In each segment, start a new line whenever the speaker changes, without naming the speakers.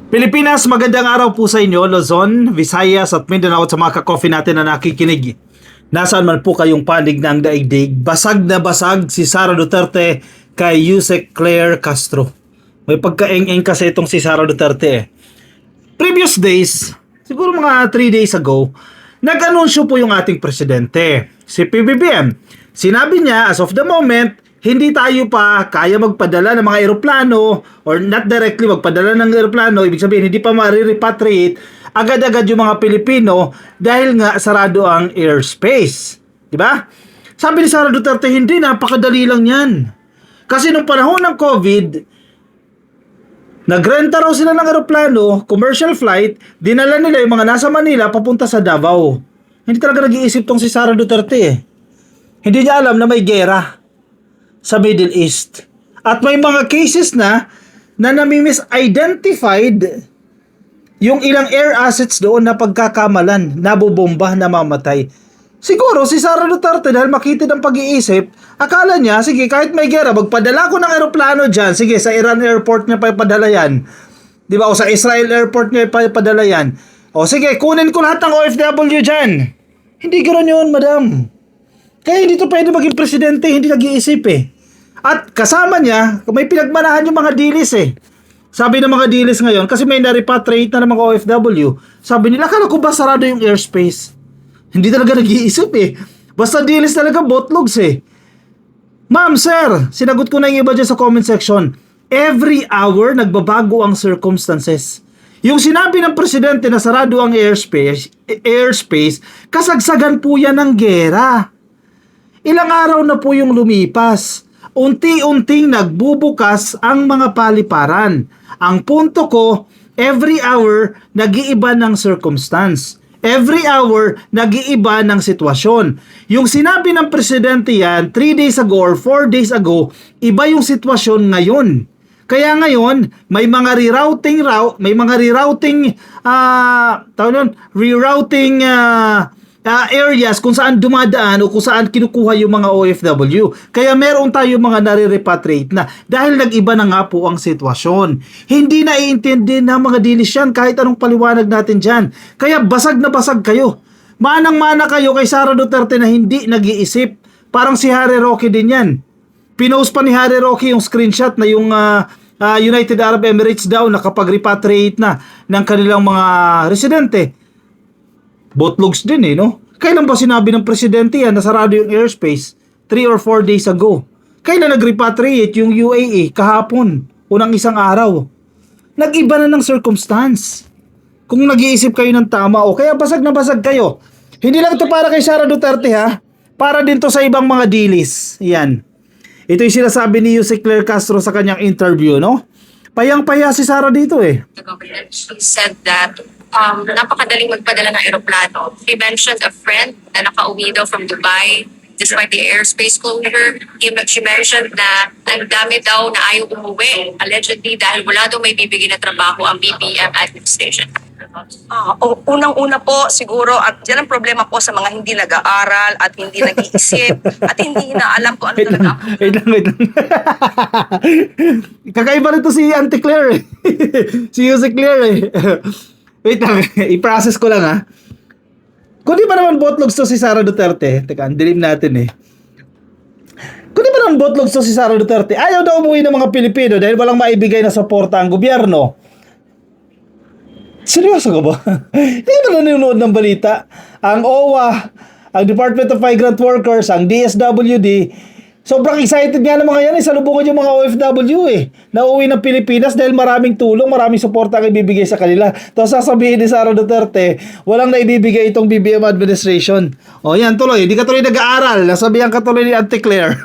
Pilipinas, magandang araw po sa inyo, Luzon, Visayas at Mindanao at sa mga ka-coffee natin na nakikinig. Nasaan man po kayong panig ng daigdig, basag na basag si Sara Duterte kay Yusek Claire Castro. May pagkaeng-eng kasi itong si Sara Duterte. Previous days, siguro mga 3 days ago, nag-anunsyo po yung ating presidente, si PBBM. Sinabi niya, as of the moment, hindi tayo pa kaya magpadala ng mga eroplano or not directly magpadala ng eroplano, ibig sabihin hindi pa ma-repatriate agad-agad yung mga Pilipino dahil nga sarado ang airspace. Di ba? Sabi ni Sara Duterte, hindi, napakadali lang yan. Kasi nung panahon ng COVID, nagrenta raw sila ng eroplano, commercial flight, dinala nila yung mga nasa Manila papunta sa Davao. Hindi talaga nag-iisip tong si Sara Duterte eh. Hindi niya alam na may gera sa Middle East. At may mga cases na nami-misidentified yung ilang air assets doon na pagkakamalan, nabobomba, namamatay. Siguro si Sara Duterte dahil makitid ang pag-iisip, akala niya, sige kahit may gera, magpadala ko ng eroplano dyan, sige sa Iran airport niya pa ipadala yan. Di ba? O sa Israel airport niya pa ipadala yan. O sige, kunin ko lahat ng OFW dyan. Hindi ganoon yun, madam. Kaya hindi to pwede maging presidente, hindi nag-iisip eh. At kasama niya, may pinagmanahan yung mga dilis eh. Sabi ng mga dilis ngayon, kasi may na-repatriate na ng mga OFW, sabi nila, akala ko ba sarado yung airspace? Hindi talaga nag-iisip eh. Basta dilis talaga, botlogs eh. Ma'am, sir, sinagot ko na yung iba dyan sa comment section. Every hour, nagbabago ang circumstances. Yung sinabi ng presidente na sarado ang airspace, kasagsagan po yan ng gera. Ilang araw na po yung lumipas. Unti-unting nagbubukas ang mga paliparan. Ang punto ko, every hour, nag-iiba ng circumstance. Every hour, nag-iiba ng sitwasyon. Yung sinabi ng presidente yan, 3 days ago or 4 days ago, iba yung sitwasyon ngayon. Kaya ngayon, may mga rerouting, areas kung saan dumadaan o kung saan kinukuha yung mga OFW. Kaya meron tayo mga nare-repatriate na dahil nag-iba na nga po ang sitwasyon. Hindi naiintindi ng mga dilis yan kahit anong paliwanag natin dyan. Kaya basag na basag kayo. Manang-mana kayo kay Sara Duterte na hindi nag-iisip. Parang si Harry Roque din yan. Pinost pa ni Harry Roque yung screenshot na yung United Arab Emirates daw nakapag-repatriate na ng kanilang mga residente. Botlogs din eh, no? Kailan ba sinabi ng presidente yan na sarado yung airspace? 3 or 4 days ago. Kailan nag-repatriate yung UAE? Kahapon. Unang isang araw. Nag-iba na ng circumstance. Kung nag-iisip kayo ng tama o kaya basag na basag kayo. Hindi lang ito para kay Sara Duterte ha. Para din to sa ibang mga dilis. Yan. Ito yung sinasabi ni Yusek Claire Castro sa kanyang interview, no? Payang-paya si Sara dito eh.
The government said that napakadaling magpadala ng aeroplano. He mentioned a friend na nakauwi daw from Dubai despite the airspace closure. She mentioned na ang dami daw na ayaw umuwi, allegedly dahil wala daw may bibigyan na trabaho ang BBM administration.
Unang-una po siguro at yan ang problema po sa mga hindi nag-aaral at hindi nag-iisip at hindi na alam kung ano
Wait lang.
talaga.
Kakaiba rin to si Auntie Claire eh. Si Yusek Claire eh. Wait lang, i-process ko lang ha. Kung di ba naman botlogs to si Sara Duterte, teka, dilim natin eh. Kung di ba naman botlogs to si Sara Duterte, ayaw daw umuwi ng mga Pilipino dahil walang maibigay na suporta ang gobyerno. Seryoso ka ba? Hindi ba nanonood ng balita? Ang OWA, ang Department of Migrant Workers, ang DSWD, sobrang excited nga ng mga yan eh. Salubungan yung mga OFW eh. Nauwi ng Pilipinas dahil maraming tulong, maraming suporta ang ibibigay sa kanila. Tapos sasabihin ni Sara Duterte, walang naibibigay itong BBM administration. O yan, tuloy. Hindi ka tuloy nag-aaral. Nasabihan ka tuloy ni Auntie Claire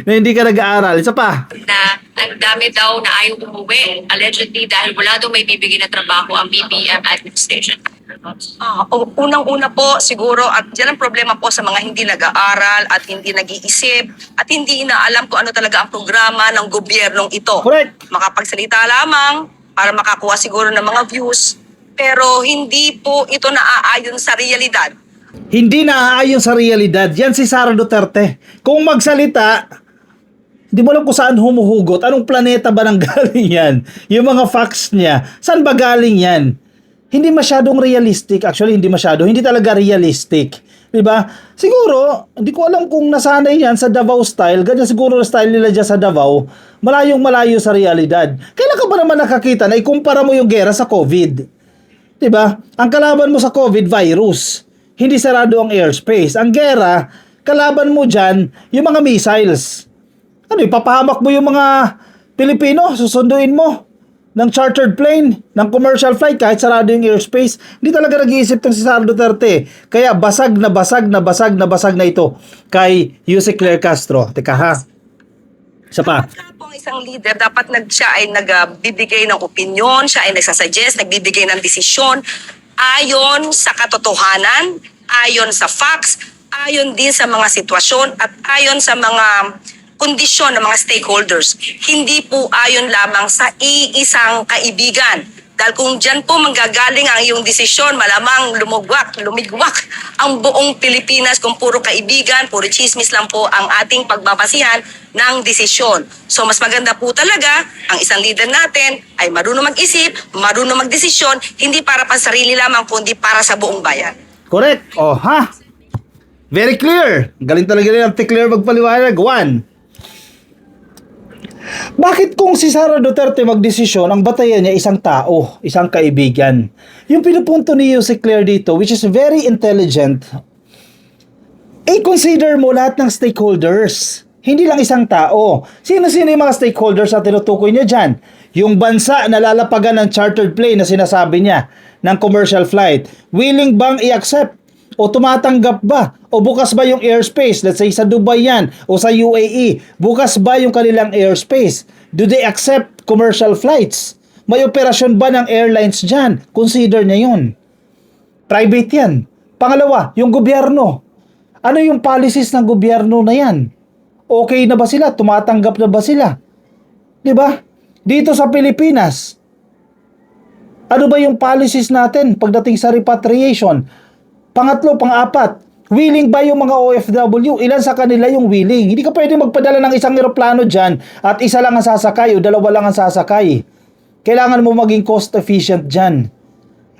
na hindi ka nag-aaral. Isa pa.
Na ang dami daw na ayaw umuwi, allegedly dahil wala daw may bibigyan na trabaho ang BBM administration.
Unang-una po siguro at yan ang problema po sa mga hindi nag-aaral at hindi nag-iisip at hindi na alam kung ano talaga ang programa ng gobyernong ito.
Correct.
Makapagsalita lamang para makakuha siguro ng mga views pero hindi po ito naaayon sa realidad.
Hindi naaayon sa realidad. Yan si Sara Duterte. Kung magsalita, Hindi mo alam kung saan humuhugot. Anong planeta ba nang galing yan? Yung mga facts niya, saan ba galing yan? Hindi masyadong realistic. Actually, hindi masyado. Hindi talaga realistic. Diba? Siguro, hindi ko alam kung nasanay yan sa Davao style. Ganyan siguro na style nila dyan sa Davao. Malayong malayo sa realidad. Kailan ka ba naman nakakita na ikumpara mo yung gera sa COVID? Diba? Ang kalaban mo sa COVID, virus. Hindi sarado ang airspace. Ang gera, kalaban mo dyan, yung mga missiles. Ano, ipapahamak mo yung mga Pilipino, susunduin mo ng chartered plane, ng commercial flight kahit sarado yung airspace. Hindi talaga nag-iisip tong si Sara Duterte. Kaya basag na ito kay Yusek Claire Castro. Teka ha. Isa pa.
Dapat nga po ang isang leader, dapat siya ay nagbibigay ng opinion, siya ay nagsasuggest, nagbibigay ng desisyon ayon sa katotohanan, ayon sa facts, ayon din sa mga sitwasyon at ayon sa mga kondisyon ng mga stakeholders. Hindi po ayon lamang sa iisang kaibigan. Dahil kung dyan po manggagaling ang iyong desisyon, malamang lumigwak ang buong Pilipinas kung puro kaibigan, puro chismis lang po ang ating pagbabasihan ng desisyon. So mas maganda po talaga ang isang leader natin ay marunong mag-isip, marunong magdesisyon, hindi para pa sarili lamang kundi para sa buong bayan.
Correct. Oh, ha? Very clear. Galing talaga rin ang Claire magpaliwanag. 1. Bakit kung si Sara Duterte magdesisyon, ang batayan niya isang tao, isang kaibigan? Yung pinupunto ni Yusek Claire dito, which is very intelligent, consider mo lahat ng stakeholders. Hindi lang isang tao. Sino-sino yung mga stakeholders na tinutukoy niya dyan? Yung bansa na lalapagan ng chartered plane na sinasabi niya, ng commercial flight. Willing bang i-accept? O tumatanggap ba? O bukas ba yung airspace? Let's say sa Dubai yan o sa UAE. Bukas ba yung kanilang airspace? Do they accept commercial flights? May operasyon ba ng airlines dyan? Consider niya yun. Private yan. Pangalawa, yung gobyerno. Ano yung policies ng gobyerno na yan? Okay na ba sila? Tumatanggap na ba sila? Diba? Dito sa Pilipinas, ano ba yung policies natin pagdating sa repatriation? Pangatlo, pang-apat, willing ba yung mga OFW? Ilan sa kanila yung willing? Hindi ka pwede magpadala ng isang eroplano dyan at isa lang ang sasakay o dalawa lang ang sasakay. Kailangan mo maging cost efficient dyan.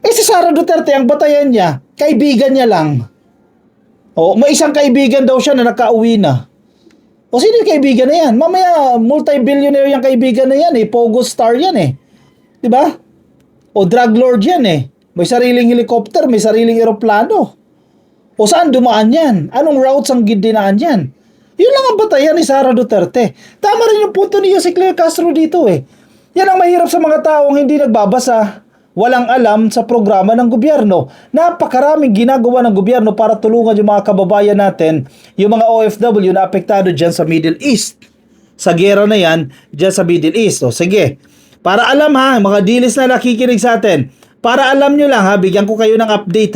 Si Sara Duterte, ang batayan niya, kaibigan niya lang. O, may isang kaibigan daw siya na nakauwi na. O, sino yung kaibigan na yan? Mamaya, multi-billionaire yung kaibigan na yan Pogo star yan Diba? O, drug lord yan May sariling helicopter, may sariling eroplano. O saan dumaan yan? Anong routes ang dinaan yan? Yun lang ang batayan ni Sara Duterte. Tama rin yung punto ni Yusek Claire Castro dito Yan ang mahirap sa mga taong hindi nagbabasa, walang alam sa programa ng gobyerno. Napakaraming ginagawa ng gobyerno para tulungan yung mga kababayan natin, yung mga OFW na apektado dyan sa Middle East. Sa gera na yan, dyan sa Middle East. O sige, para alam mga dilis na nakikinig sa atin, para alam nyo lang bigyan ko kayo ng update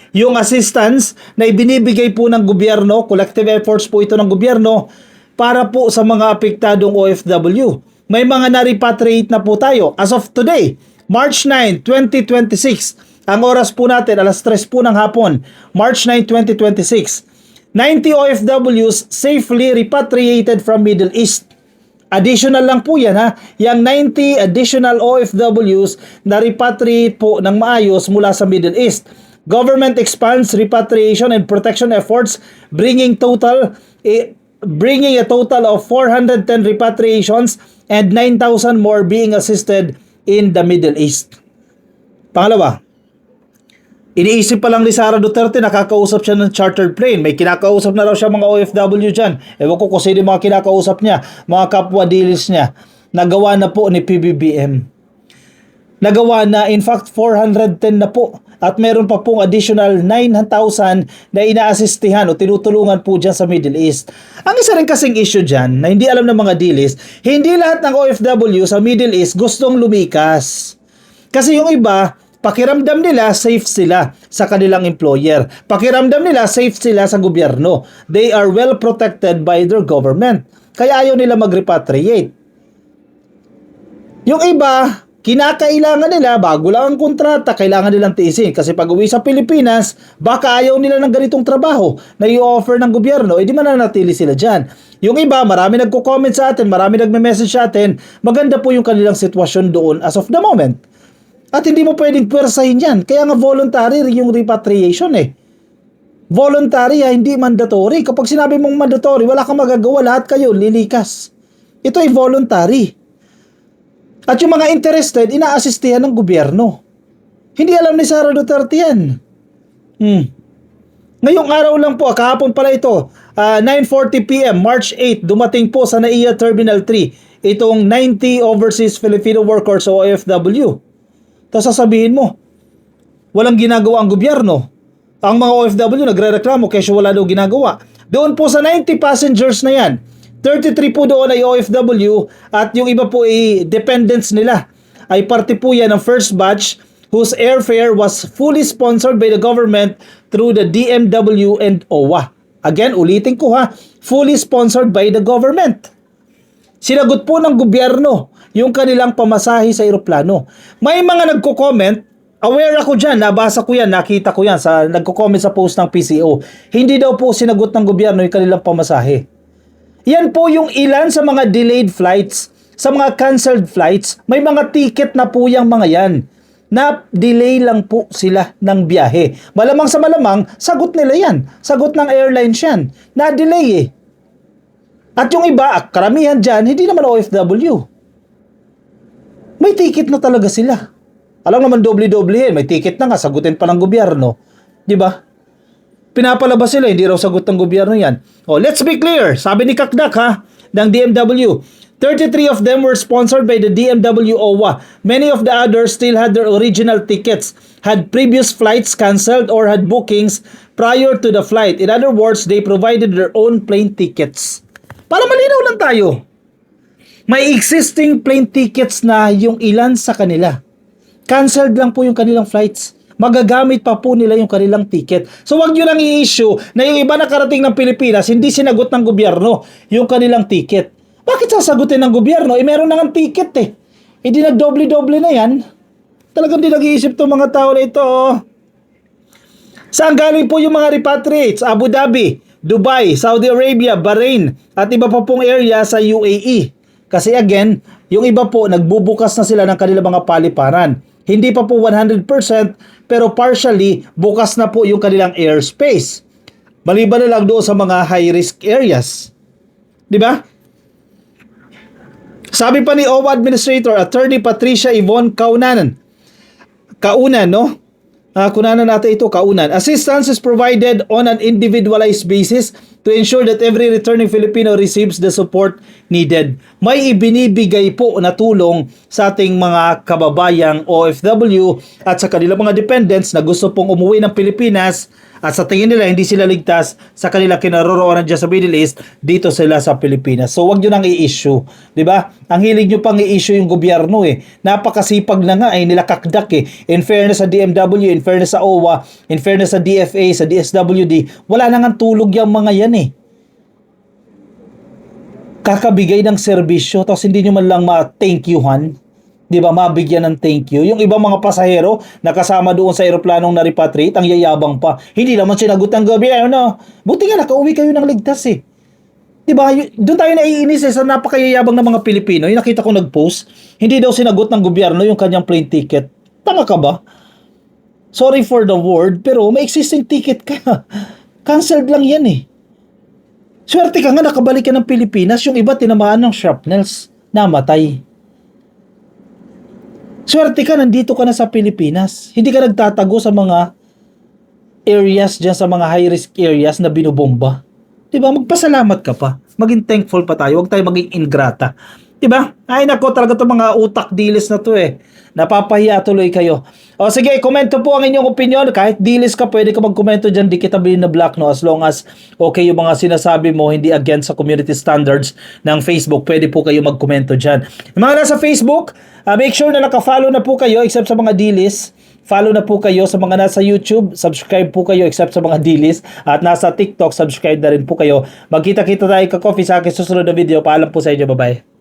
yung assistance na ibinibigay po ng gobyerno, collective efforts po ito ng gobyerno para po sa mga apektadong OFW. May mga na-repatriate na po tayo. As of today, March 9, 2026, ang oras po natin, 3:00 po ng hapon, March 9, 2026, 90 OFWs safely repatriated from Middle East. Additional lang po yan Yang 90 additional OFWs na repatriate po ng maayos mula sa Middle East. Government expands repatriation and protection efforts bringing a total of 410 repatriations and 9,000 more being assisted in the Middle East. Pangalawa, iniisip pa lang ni Sara Duterte, nakakausap siya ng chartered plane. May kinakausap na raw siya mga OFW dyan. Ewan ko kung sino mga kinakausap niya, mga kapwa dealers niya. Nagawa na po ni PBBM. Nagawa na, in fact, 410 na po. At meron pa pong additional 9,000 na inaasistihan o tinutulungan po dyan sa Middle East. Ang isa rin kasing issue dyan, na hindi alam ng mga dealers, hindi lahat ng OFW sa Middle East gustong lumikas. Kasi yung iba, pakiramdam nila safe sila sa kanilang employer. Pakiramdam nila safe sila sa gobyerno. They are well protected by their government. Kaya ayaw nila mag-repatriate. Yung iba, kinakailangan nila, bago lang ang kontrata, kailangan nilang tiisin. Kasi pag uwi sa Pilipinas, baka ayaw nila ng ganitong trabaho na i-offer ng gobyerno, di mananatili sila dyan. Yung iba, marami nagko-comment sa atin, marami nagme-message sa atin, maganda po yung kanilang sitwasyon doon as of the moment. At hindi mo pwedeng pwersahin yan. Kaya nga voluntary yung repatriation eh. Voluntary hindi mandatory. Kapag sinabi mong mandatory, wala kang magagawa, lahat kayo lilikas. Ito ay voluntary. At yung mga interested, ina-assistihan ng gobyerno. Hindi alam ni Sara Duterte yan. Ngayong araw lang po, kahapon pala ito, 9:40 PM, March 8, dumating po sa NAIA Terminal 3 itong 90 overseas Filipino workers o OFW. Tapos sasabihin mo, walang ginagawa ang gobyerno. Ang mga OFW nagre-reklamo kasi wala daw ginagawa. Doon po sa 90 passengers na yan, 33 po doon ay OFW at yung iba po ay dependents nila. Ay parte po yan ng first batch whose airfare was fully sponsored by the government through the DMW and OWA. Again, ulitin ko ha, fully sponsored by the government. Sinagot po ng gobyerno yung kanilang pamasahe sa eroplano. May mga nagko-comment, aware ako dyan, nabasa ko yan, nakita ko yan, nagko-comment sa post ng PCO. Hindi daw po sinagot ng gobyerno yung kanilang pamasahe. Yan po yung ilan sa mga delayed flights, sa mga canceled flights, may mga ticket na po yung mga yan. Na delay lang po sila ng biyahe. Malamang sa malamang, sagot nila yan. Sagot ng airlines yan. Na delay eh. At yung iba, karamihan dyan, hindi naman OFW. May ticket na talaga sila. Alam naman doble-doble may ticket na nga, sagutin pa ng gobyerno. Di ba? Pinapalabas sila, hindi raw sagot ng gobyerno yan. Oh, let's be clear, sabi ni Kakdak ha, ng DMW, 33 of them were sponsored by the DMW OWA. Many of the others still had their original tickets, had previous flights canceled or had bookings prior to the flight. In other words, they provided their own plane tickets. Para malinaw lang tayo, may existing plane tickets na yung ilan sa kanila. Canceled lang po yung kanilang flights. Magagamit pa po nila yung kanilang ticket. So wag nyo lang i-issue na yung iba nakarating ng Pilipinas, hindi sinagot ng gobyerno yung kanilang ticket. Bakit sasagutin ng gobyerno? Meron na ng ticket eh. Hindi nagdoble-doble na yan. Talagang di nag-iisip itong mga tao na ito. Oh. Saan galing po yung mga repatriates? Abu Dhabi, Dubai, Saudi Arabia, Bahrain, at iba pa pong area sa UAE. Kasi again, yung iba po, nagbubukas na sila ng kanilang mga paliparan. Hindi pa po 100%, pero partially, bukas na po yung kanilang airspace. Maliban na lang doon sa mga high-risk areas. Di ba? Sabi pa ni OWA Administrator Attorney Patricia Yvonne Kaunan, no? Kunanan natin ito, Kaunan. Assistance is provided on an individualized basis to ensure that every returning Filipino receives the support needed. May ibinibigay po na tulong sa ating mga kababayang OFW at sa kanilang mga dependents na gusto pong umuwi ng Pilipinas at sa tingin nila hindi sila ligtas sa kanilang kinaroroonan dyan sa Middle East, dito sila sa Pilipinas. So wag nyo nang i-issue, di ba? Ang hilig nyo pang i-issue yung gobyerno eh. Napakasipag na nga nila Kakdak eh. In fairness sa DMW, in fairness sa OWA, in fairness sa DFA, sa DSWD, wala nang tulog yung mga yan eh. Kakabigay ng serbisyo tapos hindi nyo man lang ma-thank youhan. Di ba, mabigyan ng thank you. Yung ibang mga pasahero na kasama doon sa eroplanong na-repatriate, ang yayabang pa. Hindi naman sinagot ng gobyerno. Buti nga nakauwi kayo ng ligtas eh. Di ba, doon tayo naiinis eh sa napakayayabang ng mga Pilipino. Yung nakita ko nag-post, hindi daw sinagot ng gobyerno yung kanyang plane ticket. Tanga ka ba? Sorry for the word, pero may existing ticket ka. Cancelled lang yan eh. Swerte ka nga nakabalik ka ng Pilipinas, yung iba tinamaan ng shrapnels, namatay. Swerte ka, nandito ka na sa Pilipinas. Hindi ka nagtatago sa mga areas dyan, sa mga high-risk areas na binubomba. Diba? Magpasalamat ka pa. Maging thankful pa tayo. Huwag tayo maging ingrata. Diba? Ay nako, talaga itong mga utak dilis na to eh. Napapahiya tuloy kayo. O sige, komento po ang inyong opinion. Kahit dilis ka, pwede ka magkomento dyan. Di kita bilhin na black, no? As long as okay yung mga sinasabi mo, hindi against sa community standards ng Facebook, pwede po kayo magkomento dyan. Yung mga nasa Facebook, make sure na naka-follow na po kayo except sa mga dilis. Follow na po kayo sa mga nasa YouTube. Subscribe po kayo except sa mga dilis. At nasa TikTok, subscribe na rin po kayo. Magkita-kita tayo ka-coffee sa akin susunod na video. Paalam po sa inyo. Bye-bye.